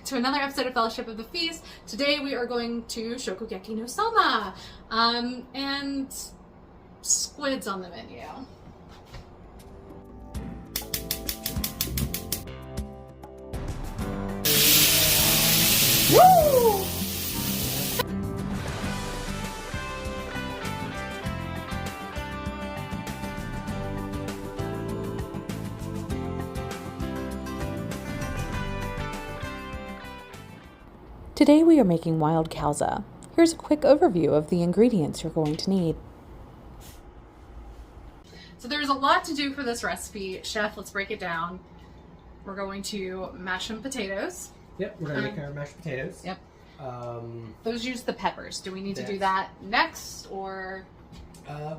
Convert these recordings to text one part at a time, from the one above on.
to another episode of Fellowship of the Feast. Today we are going to Shokugeki no Soma, and squids on the menu. Woo! Today we are making wild causa. Here's a quick overview of the ingredients you're going to need. So there's a lot to do for this recipe. Chef, let's break it down. We're going to mash some potatoes. Yep, we're going to make our mashed potatoes. Yep. Those use the peppers. Do we need to do that next, or?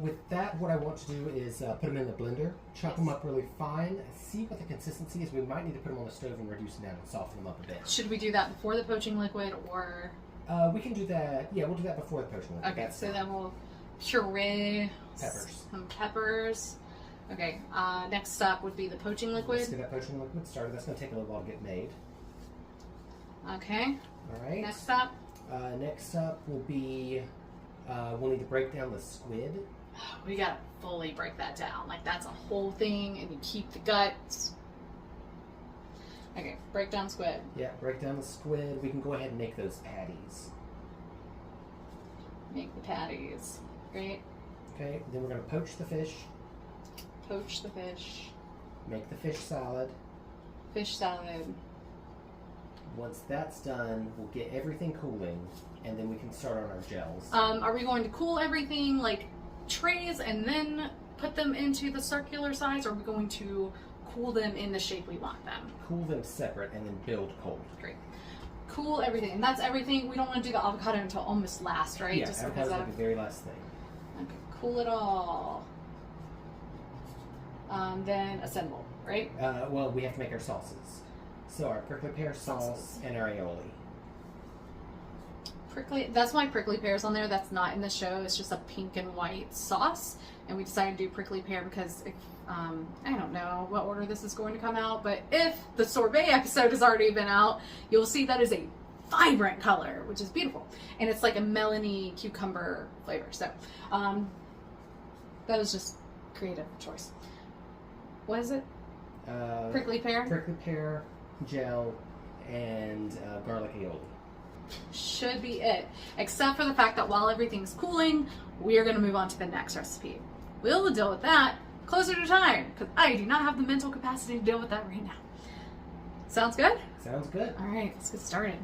With that, what I want to do is put them in the blender, chop them up really fine, see what the consistency is. We might need to put them on the stove and reduce them down and soften them up a bit. Should we do that before the poaching liquid, or? We can do that. Yeah, we'll do that before the poaching liquid. Okay, so then we'll puree some peppers. Okay, next up would be the poaching liquid. Let's get that poaching liquid started. That's going to take a little while to get made. Okay. All right. Next up? Next up will be, we'll need to break down the squid. We gotta fully break that down. Like, that's a whole thing, and you keep the guts. Okay, break down squid. Yeah, break down the squid. We can go ahead and make those patties. Make the patties. Great. Okay, then we're going to poach the fish. Poach the fish. Make the fish salad. Fish salad. Once that's done, we'll get everything cooling, and then we can start on our gels. Are we going to cool everything like trays and then put them into the circular size, or are we going to cool them in the shape we want them? Cool them separate and then build cold. Great. Cool everything, and that's everything. We don't want to do the avocado until almost last, right? Yeah, just avocado's like the very last thing. Okay, cool it all. Then assemble, right? Well, we have to make our sauces. So our prickly pear sauce and our aioli. That's why prickly pear's on there. That's not in the show. It's just a pink and white sauce. And we decided to do prickly pear because if, I don't know what order this is going to come out, but if the sorbet episode has already been out, you'll see that is a vibrant color, which is beautiful. And it's like a melony cucumber flavor. So that was just creative choice. What is it? Prickly pear? Prickly pear, gel, and garlic aioli. Should be it. Except for the fact that while everything's cooling, we are going to move on to the next recipe. We'll deal with that closer to time, because I do not have the mental capacity to deal with that right now. Sounds good? Sounds good. All right, let's get started.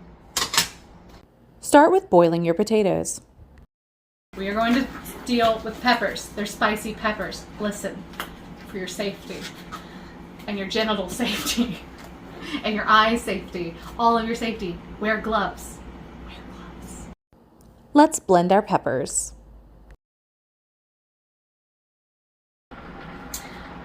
Start with boiling your potatoes. We are going to deal with peppers. They're spicy peppers. Listen, for your safety, and your genital safety, and your eye safety, all of your safety, wear gloves. Wear gloves. Let's blend our peppers.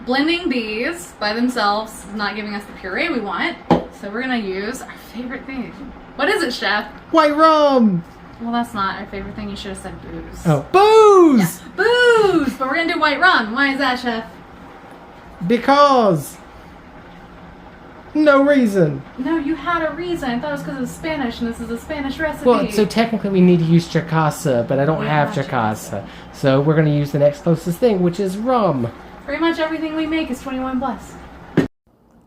Blending these by themselves is not giving us the puree we want, so we're going to use our favorite thing. What is it, Chef? White rum! Well, that's not our favorite thing. You should have said booze. Oh, booze! Yeah, booze! But we're going to do white rum. Why is that, Chef? Because. No reason. No, you had a reason. I thought it was because it was Spanish, and this is a Spanish recipe. Well, so technically we need to use Causa, but I don't have Causa. So we're going to use the next closest thing, which is rum. Pretty much everything we make is 21 plus.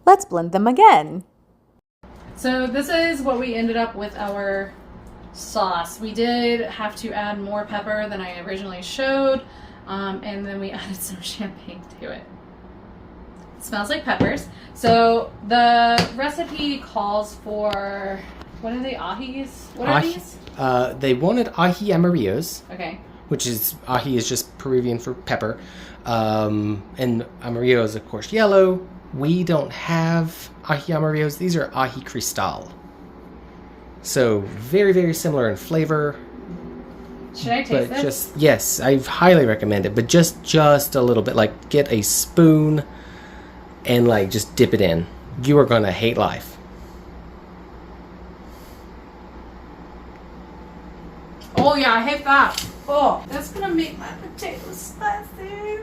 Let's blend them again. So this is what we ended up with our sauce. We did have to add more pepper than I originally showed, and then we added some champagne to it. It smells like peppers. So the recipe calls for, what are they, ahis? What are these? They wanted ají amarillos. Okay. Which is, ají is just Peruvian for pepper. And amarillo is, of course, yellow. We don't have ají amarillos. These are ají cristal. So very, very similar in flavor. Should I taste this? Just, yes, I highly recommend it. But just a little bit. Like, get a spoon and, like, just dip it in. You are going to hate life. Oh, yeah, I hate that. Oh, that's going to make my potatoes spicy.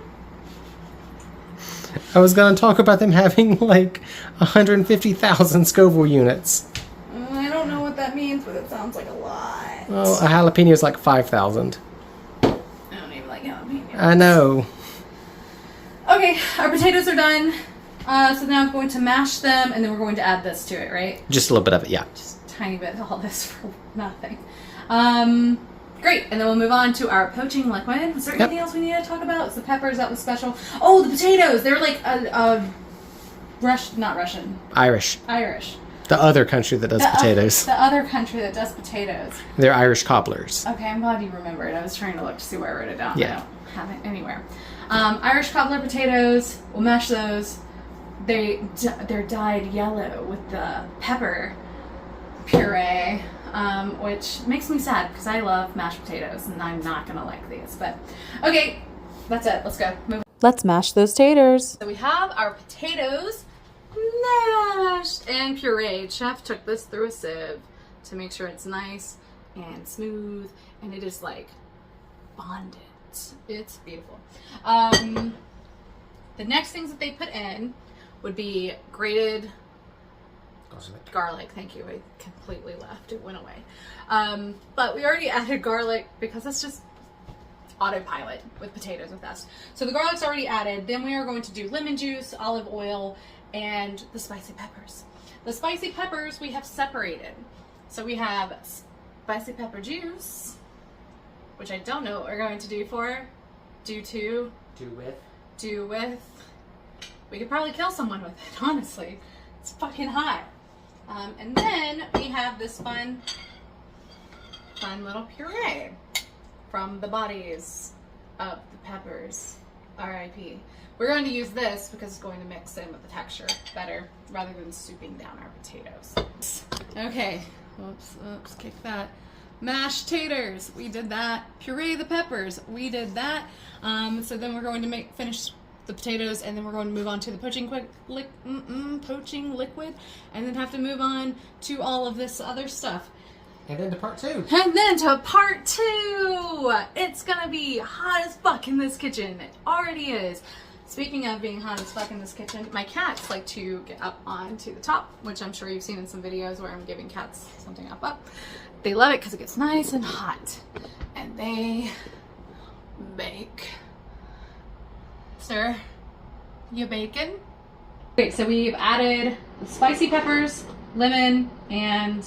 I was going to talk about them having, like, 150,000 Scoville units. I don't that sounds like a lot. Well, a jalapeno is like 5,000. I don't even like jalapenos. I know. Okay, our potatoes are done. So now I'm going to mash them, and then we're going to add this to it, right? Just a little bit of it, yeah. Just a tiny bit of all this for nothing. Great, and then we'll move on to our poaching liquid. Is there anything else we need to talk about? It's the peppers, that was special. Oh, the potatoes! They're like not Russian. Irish. The other country that does potatoes. The other country that does potatoes. They're Irish cobblers. Okay, I'm glad you remembered. I was trying to look to see where I wrote it down. Yeah. I don't have it anywhere. Irish cobbler potatoes. We'll mash those. They're dyed yellow with the pepper puree, which makes me sad because I love mashed potatoes and I'm not gonna like these. But okay, that's it. Let's go. Move. Let's mash those taters. So we have our potatoes mashed and pureed. Chef took this through a sieve to make sure it's nice and smooth, and it is like bonded. It's beautiful. The next things that they put in would be grated garlic. Thank you. I completely left. It went away. But we already added garlic because that's just autopilot with potatoes with us. So the garlic's already added. Then we are going to do lemon juice, olive oil, and the spicy peppers. The spicy peppers we have separated. So we have spicy pepper juice, which I don't know what we're going to do with. We could probably kill someone with it, honestly. It's fucking hot. And then we have this fun little puree from the bodies of the peppers. R.I.P. We're going to use this because it's going to mix in with the texture better rather than souping down our potatoes. Okay, oops, kick that. Mashed taters, we did that. Puree the peppers, we did that. So then we're going to finish the potatoes, and then we're going to move on to the poaching liquid, and then have to move on to all of this other stuff. And then to part 2. And then to part 2! It's gonna be hot as fuck in this kitchen. It already is. Speaking of being hot as fuck in this kitchen, my cats like to get up onto the top, which I'm sure you've seen in some videos where I'm giving cats something up. They love it because it gets nice and hot. And they bake. Sir, you bacon? Okay, so we've added the spicy peppers, lemon, and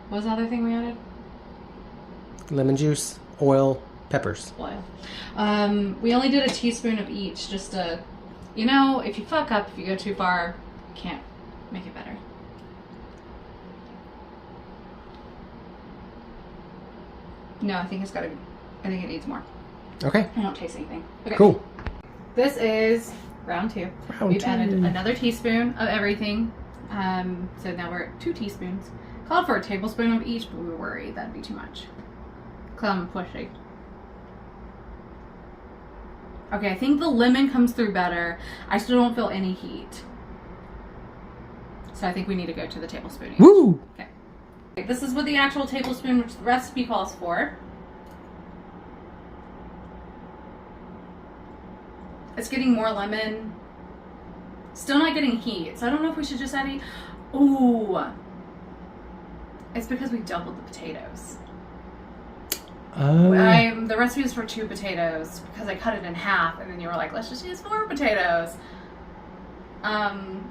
what was the other thing we added? Lemon juice, oil, peppers. Oil. We only did a teaspoon of each, just to, if you fuck up, if you go too far, you can't make it better. No, I think it needs more. Okay. I don't taste anything. Okay. Cool. This is round 2. We've added another teaspoon of everything. So now we're at 2 teaspoons. Called for a tablespoon of each, but we were worried that'd be too much. Cause I'm pushy. Okay, I think the lemon comes through better. I still don't feel any heat. So I think we need to go to the tablespoon each. Woo! Okay. This is what the actual tablespoon, which the recipe calls for. It's getting more lemon. Still not getting heat, so I don't know if we should just add heat. Ooh. It's because we doubled the potatoes. The recipe is for 2 potatoes because I cut it in half, and then you were like, let's just use 4 potatoes.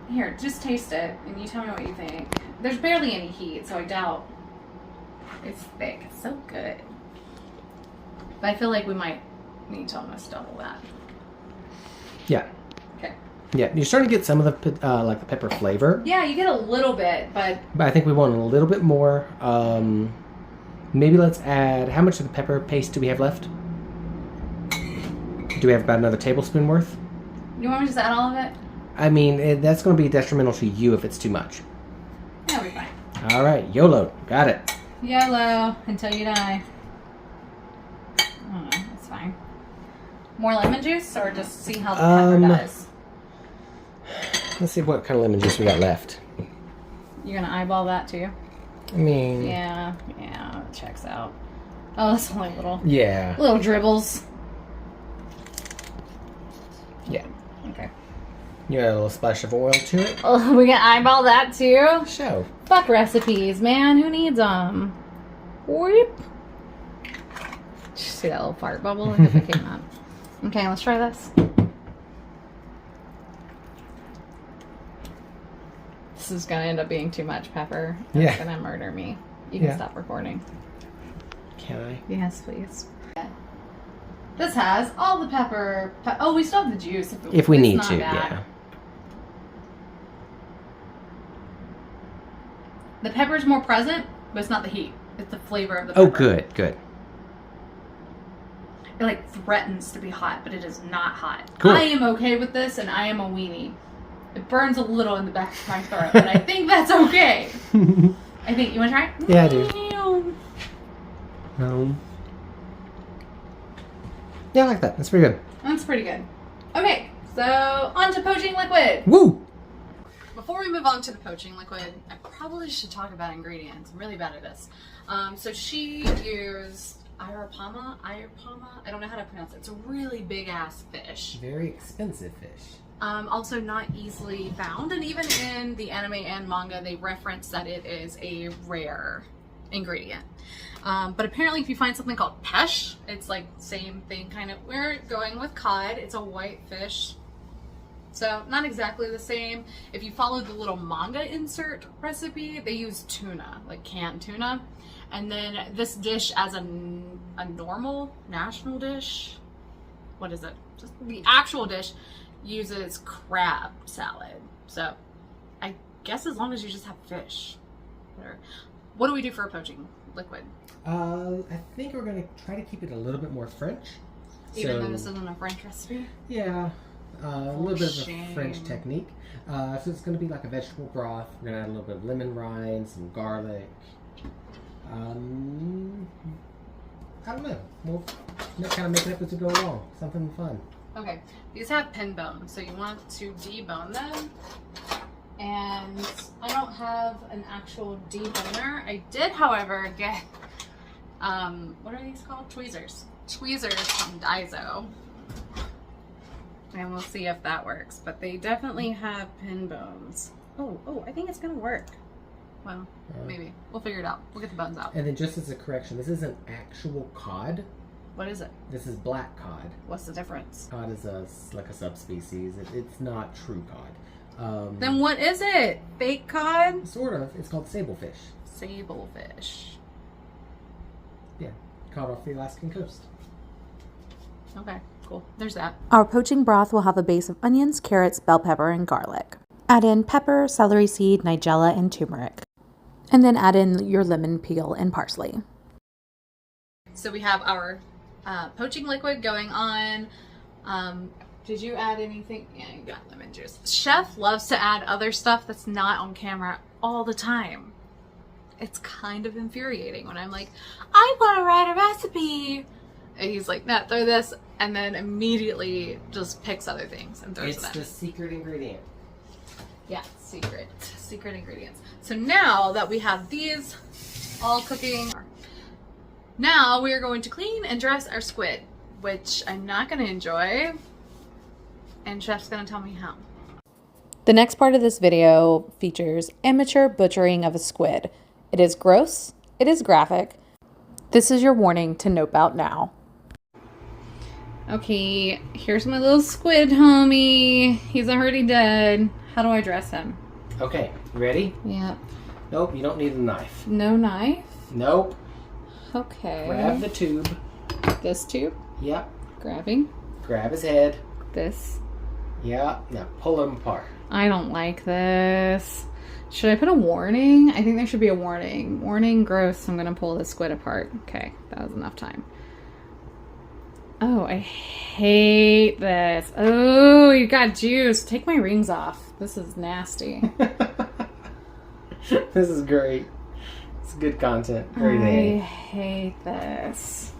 Here, just taste it, and you tell me what you think. There's barely any heat, so I doubt it's thick. It's so good. But I feel like we might need to almost double that. Yeah. Okay. Yeah, you're starting to get some of the the pepper flavor. Yeah, you get a little bit, but I think we want a little bit more. Maybe let's add, how much of the pepper paste do we have left? Do we have about another tablespoon worth? You want me to just add all of it? I mean, that's going to be detrimental to you if it's too much. Yeah, we're fine. All right, YOLO. Got it. YOLO until you die. I don't know, that's fine. More lemon juice, or just see how the pepper does? Let's see what kind of lemon juice we got left. You're gonna eyeball that too? I mean... Yeah, it checks out. Oh, that's only little dribbles. Yeah. Okay. You add a little splash of oil to it. Oh, we can eyeball that too? Show. Fuck recipes, man. Who needs them? Whoop. See that little fart bubble? Look if it came out. Okay, let's try this. This is gonna end up being too much pepper. It's gonna murder me. You can stop recording. Can I? Yes, please. This has all the pepper. Oh, we still have the juice If we it's need not to, bad. yeah. The pepper's more present, but it's not the heat. It's the flavor of the pepper. Oh, good. It like threatens to be hot, but it is not hot. Cool. I am okay with this, and I am a weenie. It burns a little in the back of my throat, but I think that's okay. I think you want to try? Yeah, I do. Yeah, I like that. That's pretty good. That's pretty good. Okay, so on to poaching liquid. Woo! Before we move on to the poaching liquid, I probably should talk about ingredients. I'm really bad at this. So she used Irapama. I don't know how to pronounce it. It's a really big ass fish. Very expensive fish. Also not easily found, and even in the anime and manga, they reference that it is a rare ingredient. But apparently, if you find something called pesh, it's like same thing kind of. We're going with cod. It's a white fish. So not exactly the same. If you follow the little manga insert recipe, they use tuna, like canned tuna. And then this dish as a normal national dish, what is it? Just the actual dish uses crab salad. So I guess as long as you just have fish. What do we do for a poaching liquid? I think we're going to try to keep it a little bit more French. Even though this isn't a French recipe? Yeah. A little bit of a French technique. So it's going to be like a vegetable broth. We're going to add a little bit of lemon rind, some garlic. I don't know. We'll kind of make it up as we go along. Something fun. Okay. These have pin bones, so you want to debone them. And I don't have an actual deboner. I did, however, get, what are these called? Tweezers. Tweezers from Daiso. And we'll see if that works. But they definitely have pin bones. Oh, I think it's going to work. Well, maybe. We'll figure it out. We'll get the bones out. And then just as a correction, this isn't actual cod. What is it? This is black cod. What's the difference? Cod is like a subspecies. It's not true cod. Then what is it? Fake cod? Sort of. It's called sablefish. Sablefish. Yeah. Caught off the Alaskan coast. Okay, cool. There's that. Our poaching broth will have a base of onions, carrots, bell pepper, and garlic. Add in pepper, celery seed, nigella, and turmeric. And then add in your lemon peel and parsley. So we have our poaching liquid going on. Did you add anything? Yeah, you got lemon juice. Chef loves to add other stuff that's not on camera all the time. It's kind of infuriating when I'm like, I want to write a recipe. And he's like, no, throw this. And then immediately just picks other things and throws It's them in. the secret ingredient. Yeah, secret ingredients. So now that we have these all cooking, now we are going to clean and dress our squid, which I'm not going to enjoy. And Chef's going to tell me how. The next part of this video features amateur butchering of a squid. It is gross. It is graphic. This is your warning to nope out now. Okay, here's my little squid homie. He's already dead. How do I dress him? Okay, you ready? Yeah. Nope, you don't need a knife. No knife? Nope. Okay. Grab the tube. This tube? Yep. Grabbing. Grab his head. This. Yeah. Now pull him apart. I don't like this. Should I put a warning? I think there should be a warning. Warning, gross. I'm going to pull the squid apart. Okay, that was enough time. Oh, I hate this. Oh, you got juice. Take my rings off. This is nasty. This is great. It's good content. Great I day. hate this.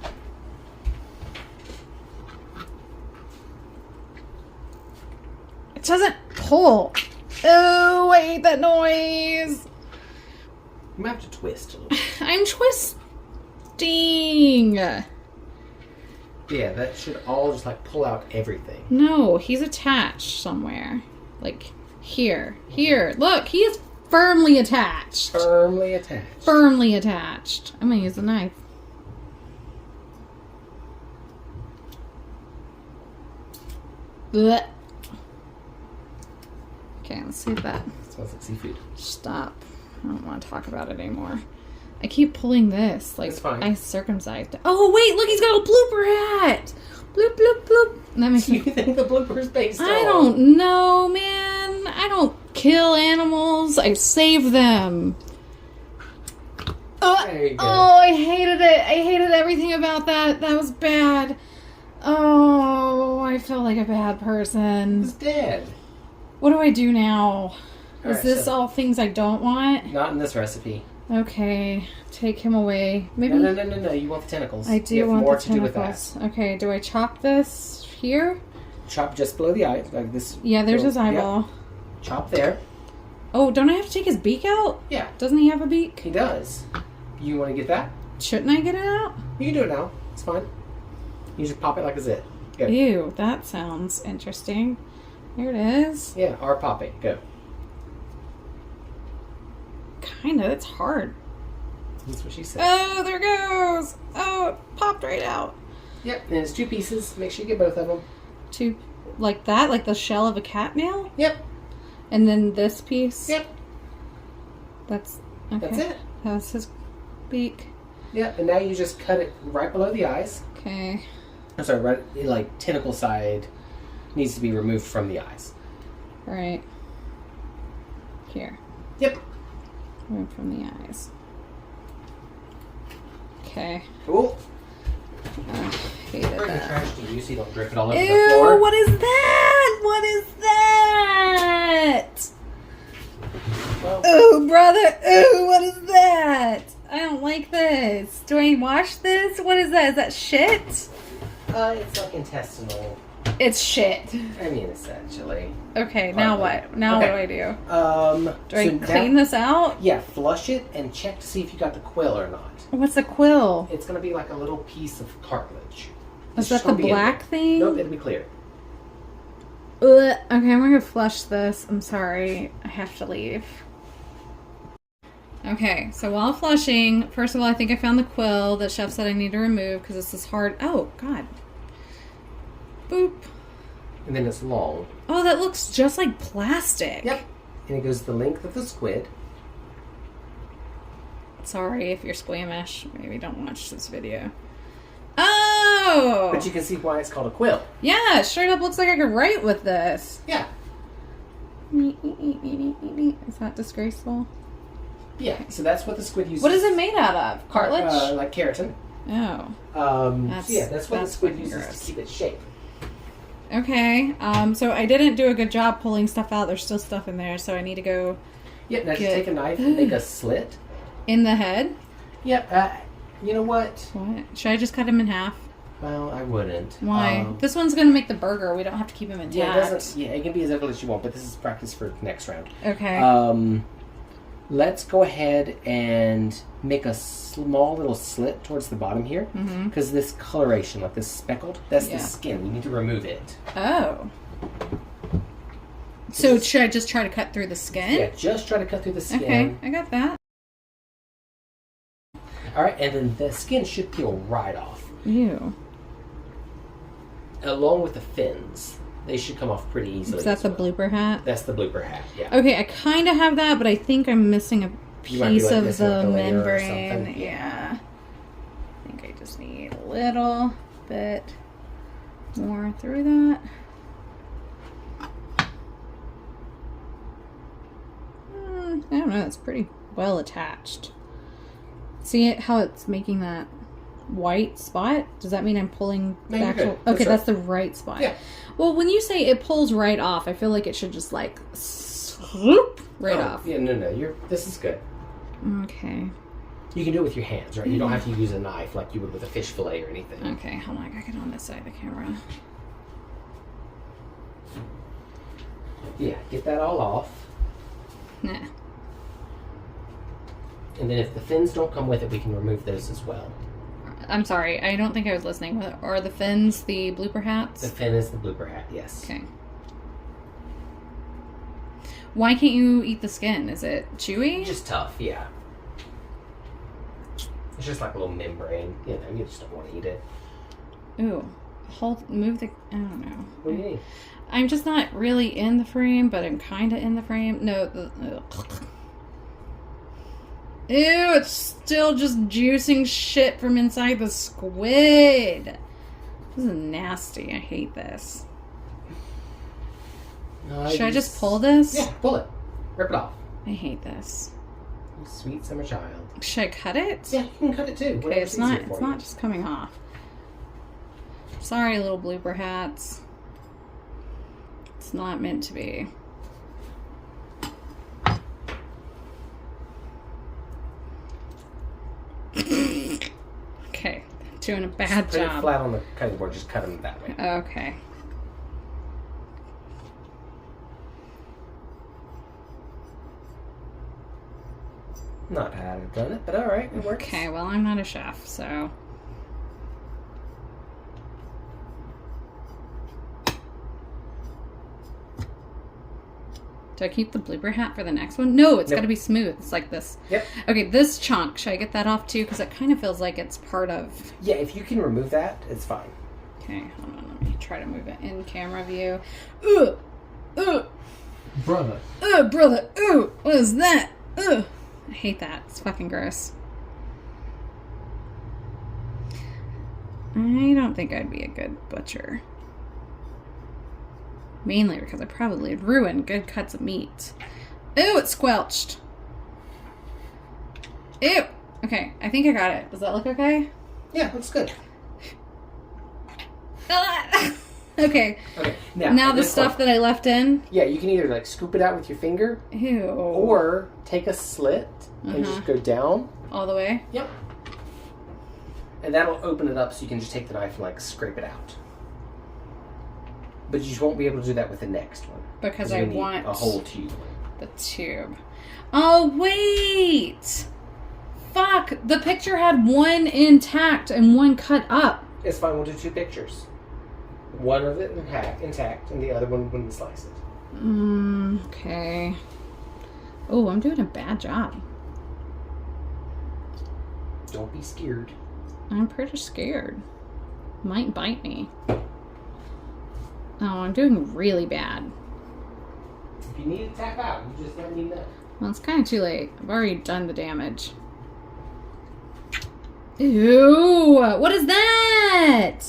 It doesn't pull. Oh, I hate that noise. You might have to twist a little. I'm twisting. Yeah, that should all just like pull out everything. No, he's attached somewhere. Like here. Here. Look, he is firmly attached. Firmly attached. Firmly attached. I'm gonna use a knife. Blech. Okay, let's see if that. It smells like seafood. Stop. I don't want to talk about it anymore. I keep pulling this. Like, It's fine. I circumcised. Oh, wait, look, he's got a blooper hat. Bloop, bloop, bloop. And that makes Do you me. think the blooper's based on? I don't know, man. I don't kill animals. I save them. There you go. Oh, I hated it. I hated everything about that. That was bad. Oh, I feel like a bad person. It's dead. What do I do now? Is Alright, this so- all things I don't want? Not in this recipe. Okay, take him away. Maybe No. You want the tentacles. I You do have want more the to do with tentacles. Okay, do I chop this here? that. Chop just below the eye, like this. Yeah, there's his Yep. eyeball. Chop there. Oh, don't I have to take his beak out? Yeah, Doesn't he have a beak? he does. You want to get that? Shouldn't I get it out? You can do it now. It's fine. You just pop it like a zit. Go. Ew, that sounds interesting. Here it is. Yeah, or pop it. Go. Kinda, it's hard. That's what she said. Oh, there it goes. Oh, it popped right out. Yep, and it's 2 pieces. Make sure you get both of them. Two, like that, like the shell of a cat nail? Yep. And then this piece? Yep. That's, okay. That's it. That's his beak. Yep, and now you just cut it right below the eyes. Okay. I'm sorry, right, like tentacle side needs to be removed from the eyes. Right. Here. Yep. Remove from the eyes. Okay. Cool. Hated Bring the that. trash to you so you don't drip it all over the Ew, floor. what is that? What is that? Well, Oh, brother. Ooh, what is that? I don't like this. Do I wash this? What is that? Is that shit? it's like intestinal. It's shit. I mean, essentially. Okay, now Hardly. what? Now Okay. what do I do? Do Do I clean this out? Yeah, flush it and check to see if you got the quill or not. What's a quill? It's gonna be like a little piece of cartilage. Is It's that just the gonna be in black there. thing? Nope, it'll be clear. Ugh. Okay, I'm gonna flush this. I'm sorry. I have to leave. Okay, so while flushing, first of all, I think I found the quill that Chef said I need to remove because this is hard. Oh, God. Boop. And then it's long. Oh, that looks just like plastic. Yep. And it goes the length of the squid. Sorry if you're squeamish. Maybe don't watch this video. Oh! But you can see why it's called a quill. Yeah, it straight up looks like I could write with this. Yeah. Is that disgraceful? Yeah. So that's what the squid uses. What is it made out of? Cartilage? Like keratin. Oh. So yeah, that's what the squid fucking uses gross. to keep its shape. Okay. So I didn't do a good job pulling stuff out. There's still stuff in there, so I need to go Yep. Now just Good. take a knife and make a slit. in the head. Yep. You know what? What? Should I just cut him in half? Well, I wouldn't. Why? This one's gonna make the burger. We don't have to keep him intact. Yeah, it doesn't. Yeah, it can be as ugly as you want, but this is practice for next round. Okay. Let's go ahead and make a small little slit towards the bottom here, because this coloration, like this speckled, that's Yeah. the skin. We need to remove it. Oh. So should I just try to cut through the skin? Yeah, just try to cut through the skin. Okay, I got that. All right, and then the skin should peel right off, Ew. along with the fins. They should come off pretty easily. Is that as the well. blooper hat? That's the blooper hat. Yeah. Okay, I kind of have that, but I think I'm missing a You might be, piece like, of missing, like, the a layer or membrane. something. Yeah. I think I just need a little bit more through that. I don't know. It's pretty well attached. See it? How it's making that white spot? Does that mean I'm pulling No, the you're actual? good. That's Okay, right. that's the right spot. Yeah. Well, when you say it pulls right off, I feel like it should just like swoop right Oh, off. Yeah, no. This is good. Okay. You can do it with your hands, right? You don't have to use a knife like you would with a fish fillet or anything. Okay, hold on. I gotta get on this side of the camera. Yeah, get that all off. Nah. And then if the fins don't come with it, we can remove those as well. I'm sorry. I don't think I was listening. Are the fins the blooper The hats? fin is the blooper hat, yes. Okay. Why can't you eat the skin? Is it chewy? Just tough, yeah. It's just like a little membrane. You know, you just don't want to eat it. Ooh. Move the... I don't know. What do you mean? I'm just not really in the frame, but I'm kind of in the frame. No. Ew, it's still just juicing shit from inside the squid. This is nasty. I hate this. Should I just pull this? Yeah, pull it. Rip it off. I hate this. You sweet summer child. Should I cut it? Yeah, you can cut it too. Okay, it's not just coming off. Sorry, little blooper hats. It's not meant to be. Okay, doing a bad Put job. it flat on the cutting board. Just cut them that way. Okay. Not how I've done it, but all right, it works. Okay, well, I'm not a chef, so. Do I keep the blooper hat for the next one? No, it's got to be smooth. It's like this. Yep. Okay, this chunk, should I get that off too? Because it kind of feels like it's part of... Yeah, if you can remove that, it's fine. Okay, hold on. Let me try to move it in camera view. Brother. Brother. What is that? I hate that. It's fucking gross. I don't think I'd be a good butcher. Mainly because I probably would ruin good cuts of meat. Ew, it's squelched. Ew. Okay, I think I got it. Does that look okay? Yeah, looks good. Okay. Okay. Now the stuff that I left in. Yeah, you can either like scoop it out with your finger, Ew. or take a slit and just go down. All the way? Yep. And that'll open it up so you can just take the knife and like scrape it out. But you just won't be able to do that with the next one. Because you I need want a whole tube. the tube. Oh, wait! Fuck! The picture had one intact and one cut up. It's fine, we'll do two pictures. One of it intact, and the other one when we slice it. Okay. Oh, I'm doing a bad job. Don't be scared. I'm pretty scared. Might bite me. Oh, I'm doing really bad. If you need to tap out, you just let me know. Well, it's kind of too late. I've already done the damage. Ew! What is that?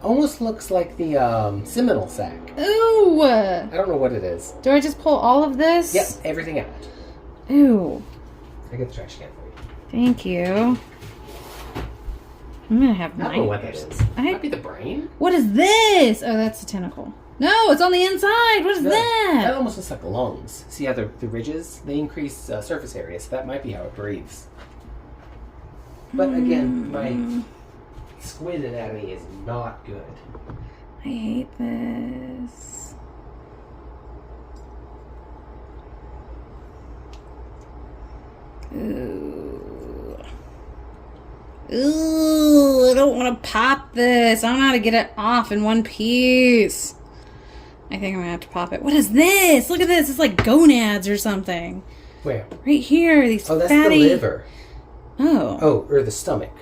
Almost looks like the seminal sac. Ooh! I don't know what it is. Do I just pull all of this? Yep, everything out. Ew. I get the trash can for you. Thank you. I'm gonna have I don't know what that nightmares. is. Might be the brain. What is this? Oh, that's a tentacle. No, it's on the inside. What is that? That almost looks like lungs. See how the ridges? They increase surface area, so that might be how it breathes. But again, my squid anatomy is not good. I hate this. Ooh. Ooh, I don't want to pop this. I don't know how to get it off in one piece. I think I'm going to have to pop it. What is this? Look at this. It's like gonads or something. Where? Right here. These Oh, that's fatty... the liver. Oh. Oh, or the stomach.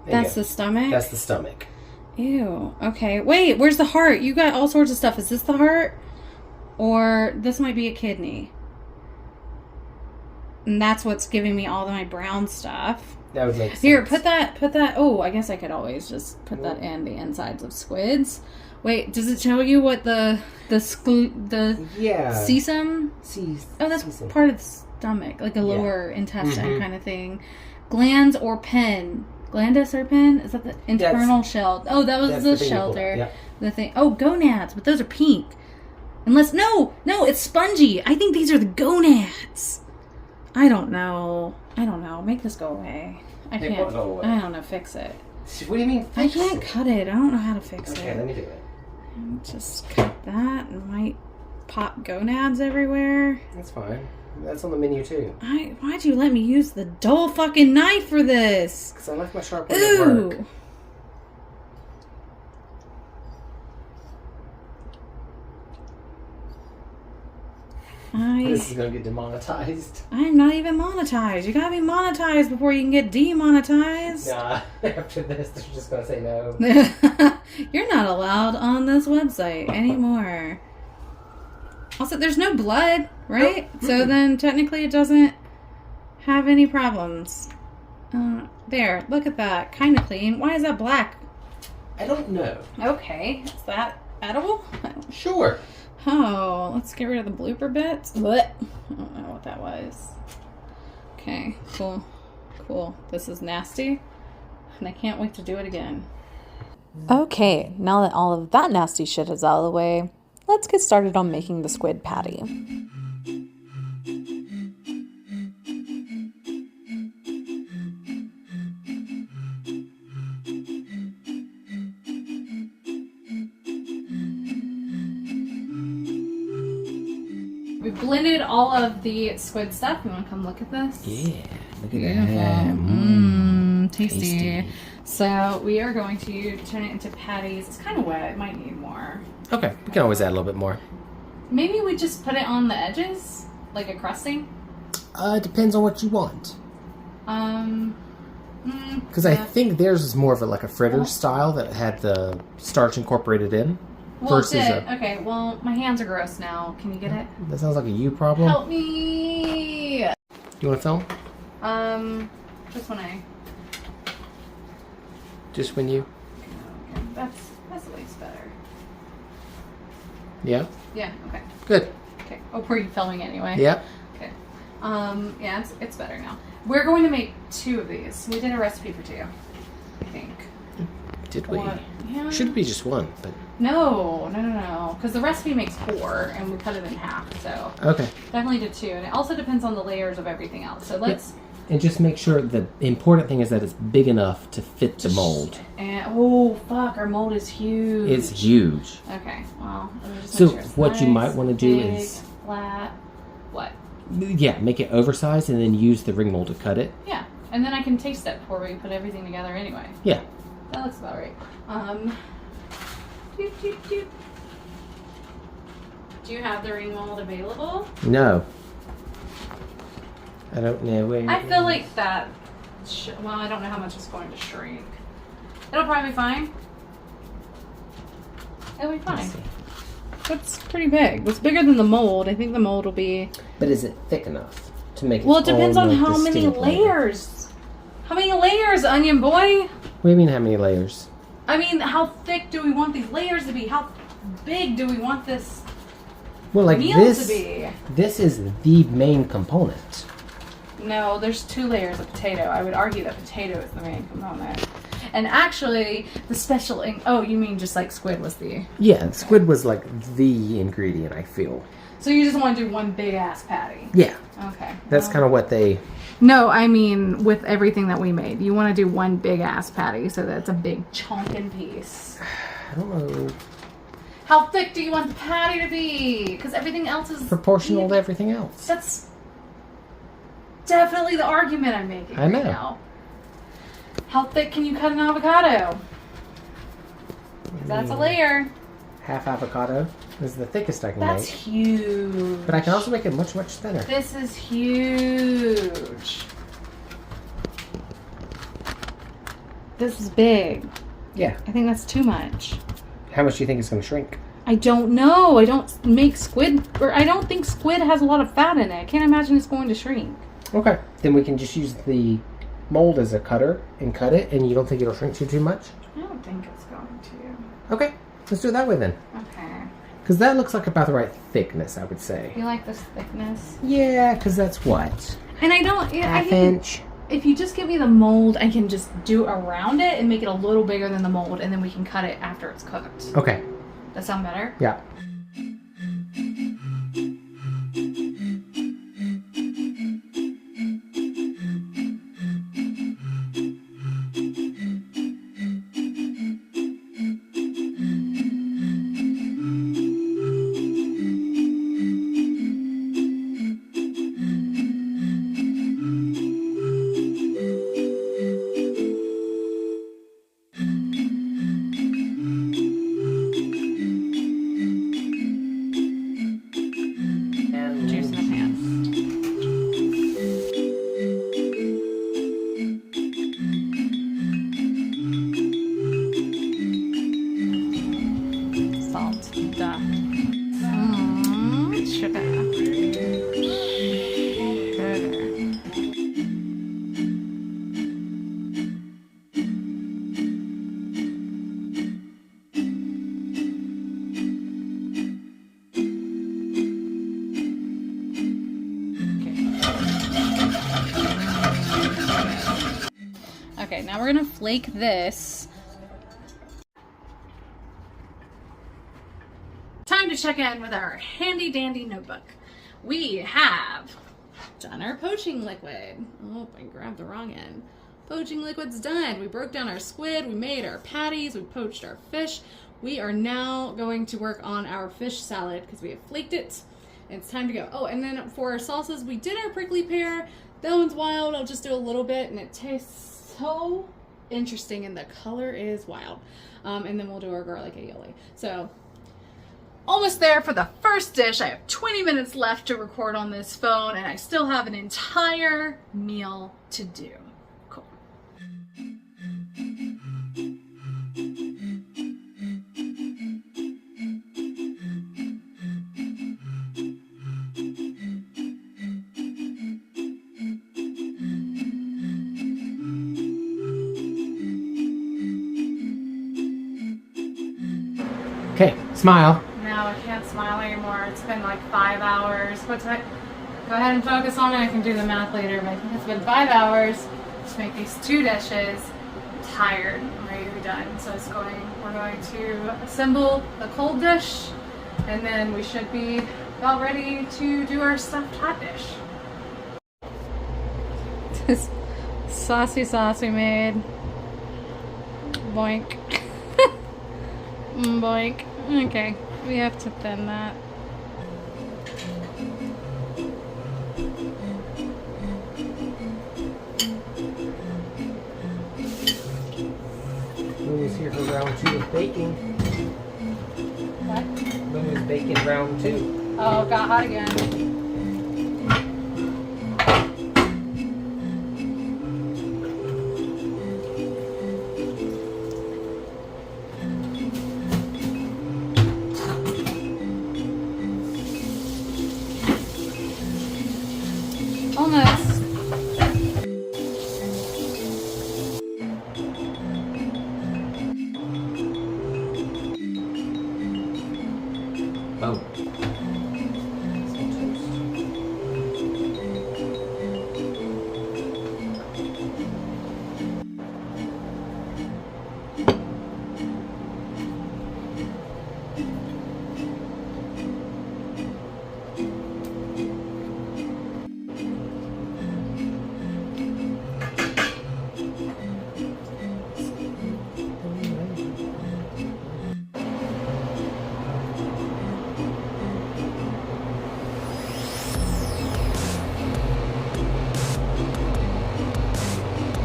That's the stomach? That's the stomach. Ew. Okay. Wait, where's the heart? You got all sorts of stuff. Is this the heart? Or this might be a kidney. And that's what's giving me all my brown stuff. That would make sense. Here, put that. Oh, I guess I could always just put that in the insides of squids. Wait, does it tell you what the sesame? Oh, that's sesame. part of the stomach, like a lower intestine kind of thing. Glands or pen. Glandus or pen? Is that the internal shell? Oh, that was the shelter. Yep. The thing. Oh, gonads, but those are pink. Unless no, it's spongy. I think these are the gonads. I don't know. Make this go away. I can't. Won't go away. I don't know. Fix it. What do you mean? I can't cut it. I don't know how to fix it. Okay, let me do it. Just cut that and might pop gonads everywhere. That's fine. That's on the menu too. Why'd you let me use the dull fucking knife for this? Because I left my sharp one at work. Ooh. This is gonna get demonetized. I'm not even monetized. You gotta be monetized before you can get demonetized. Nah, after this, they're just gonna say no. You're not allowed on this website anymore. Also, there's no blood, right? Oh. So then technically it doesn't have any problems. There, look at that. Kind of clean. Why is that black? I don't know. Okay, is that edible? Sure. Oh, let's get rid of the blooper bits. What? I don't know what that was. Okay, cool. Cool. This is nasty, and I can't wait to do it again. Okay, now that all of that nasty shit is out of the way, let's get started on making the squid patty. We blended all of the squid stuff. You want to come look at this? Yeah, look at Beautiful. that. Tasty. So we are going to turn it into patties. It's kind of wet. It might need more. Okay, we can always add a little bit more. Maybe we just put it on the edges, like a crusting. It depends on what you want. Because I Yeah. think theirs is more of like a fritter style that had the starch incorporated in. Well, it versus did. Okay, well, my hands are gross now. Can you get it? That sounds like a you problem. Help me! You want to film? Just when I... Just when you? Okay, that's at least better. Yeah. Yeah, okay. Good. Okay. Oh, were you filming anyway? Yeah. Okay. Yeah, it's better now. We're going to make 2 of these. We did a recipe for 2, I think. Did we? Or- yeah. Should be just one, but No. Because the recipe makes 4, and we cut it in half. So okay. definitely did 2, and it also depends on the layers of everything else. So let's. And just make sure the important thing is that it's big enough to fit the mold. And oh fuck, our mold is huge. It's huge. Okay. Well, let me just So make sure it's what you nice, might want to do big, is flat. What? Yeah, make it oversized and then use the ring mold to cut it. Yeah, and then I can taste it before we put everything together anyway. Yeah. That looks about right. Doop, doop, doop. Do you have the ring mold available? No. I don't know where. I feel like that. Well, I don't know how much it's going to shrink. It'll probably be fine. It'll be fine. That's pretty big. It's bigger than the mold. I think the mold will be. But is it thick enough to make it? Well, it depends on like how many distinct flavor? layers. How many layers, onion boy? What do you mean, how many layers? I mean, how thick do we want these layers to be? How big do we want this Well, like meal this. to be? This is the main component. No, there's 2 layers of potato. I would argue that potato is the main component. And actually, the special... Oh, you mean just like squid was the... Yeah, squid was like the ingredient, I feel. So you just want to do one big-ass patty? Yeah. Okay. That's kind of what they... No, I mean with everything that we made. You want to do one big-ass patty so that it's a big chunkin' piece. I don't know. How thick do you want the patty to be? Because everything else is... Proportional to everything else. That's definitely the argument I'm making I know. right now. How thick can you cut an avocado? That's a layer. Half avocado is the thickest I can That's make. huge. But I can also make it much, much thinner. This is huge. This is big. Yeah. I think that's too much. How much do you think it's going to shrink? I don't know. I don't make squid, or I don't think squid has a lot of fat in it. I can't imagine it's going to shrink. Okay. Then we can just use the mold as a cutter and cut it, and you don't think it'll shrink too much? I don't think it's going to. Okay. Let's do it that way then. Okay. Because that looks like about the right thickness, I would say. You like this thickness? Yeah, because that's what? And I don't. Yeah, I Half can, inch? if you just give me the mold, I can just do around it and make it a little bigger than the mold, and then we can cut it after it's cooked. Okay. That sound better? Yeah. Duh. Sugar. Okay, now we're gonna flake this. Time to check in with our handy dandy notebook. We have Done our poaching liquid. Oh, I grabbed the wrong end. Poaching liquid's done. We broke down our squid, we made our patties, we poached our fish. We are now going to work on our fish salad because we have flaked it. It's time to go. Oh, and then for our salsas, we did our prickly pear. That one's wild. I'll just do a little bit, and it tastes so interesting, and the color is wild. And then we'll do our garlic aioli. So, almost there for the first dish. I have 20 minutes left to record on this phone, and I still have an entire meal to do. Cool. Okay, smile. No, I can't smile anymore. It's been like 5 hours. What's that? Go ahead and focus on it. I can do the math later, but I think it's been 5 hours to make these 2 dishes. I'm tired. I'm ready to be done. So we're going to assemble the cold dish, and then we should be about ready to do our stuffed hot dish. this saucy sauce we made. Boink. Boink. Okay, we have to thin that. Lou's here for round 2 of baking. What? Lou's baking round 2. Oh, it got hot again. Almost. Oh.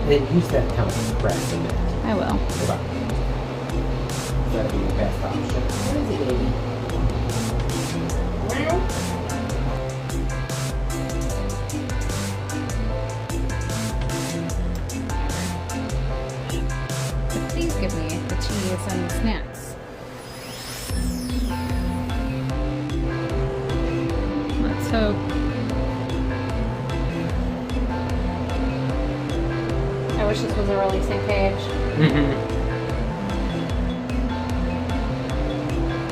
Then use that kind of press a bit. I will. Goodbye. That'll be your best option. Where is it, baby? But please give me the cheese and the snacks. Let's hope. I wish this was a releasing page. A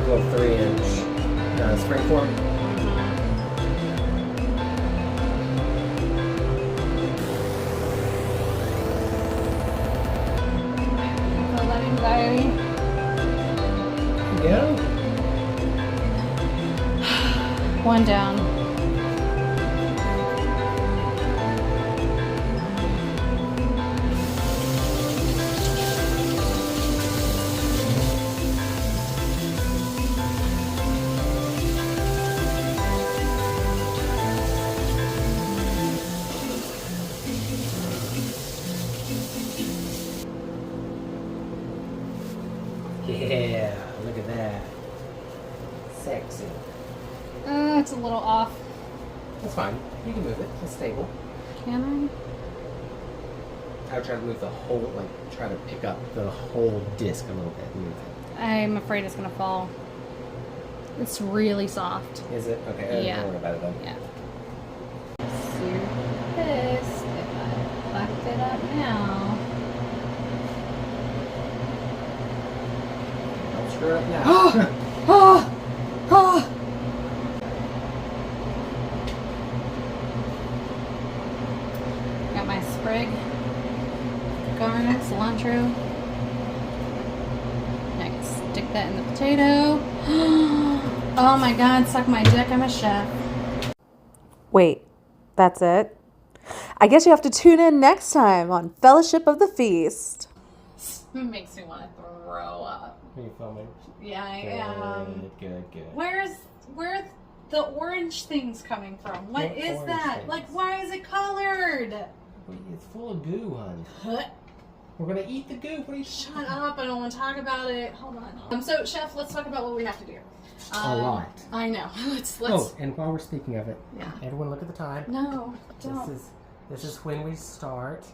little 3-inch springform. Anxiety. Yeah. One down. Yeah, look at that. Sexy. It's a little off. That's fine. You can move it. It's stable. Can I would try to move the whole, try to pick up the whole disc a little bit. Move it. I? I'm afraid it's gonna fall. It's really soft. Is it? Okay, Yeah. don't worry about it then. Yeah. Super pissed if I fucked it up now. Don't screw it up now. Oh! Oh! Got my sprig, garlic, cilantro. I can stick that in the potato. Oh my god, suck my dick, I'm a chef. Wait, that's it? I guess you have to tune in next time on Fellowship of the Feast. Makes me want to throw up. Are you filming? Yeah, I am. Good. Where's the orange things coming from? What What is orange that? things? Like, why is it colored? It's full of goo, hon. We're gonna eat the goo. What are you Shut up! I don't want to talk about it. Hold on. So, chef, let's talk about what we have to do. A lot. I know. Let's. Oh, and while we're speaking of it, Yeah. everyone look at the time. No, don't. This is when we start.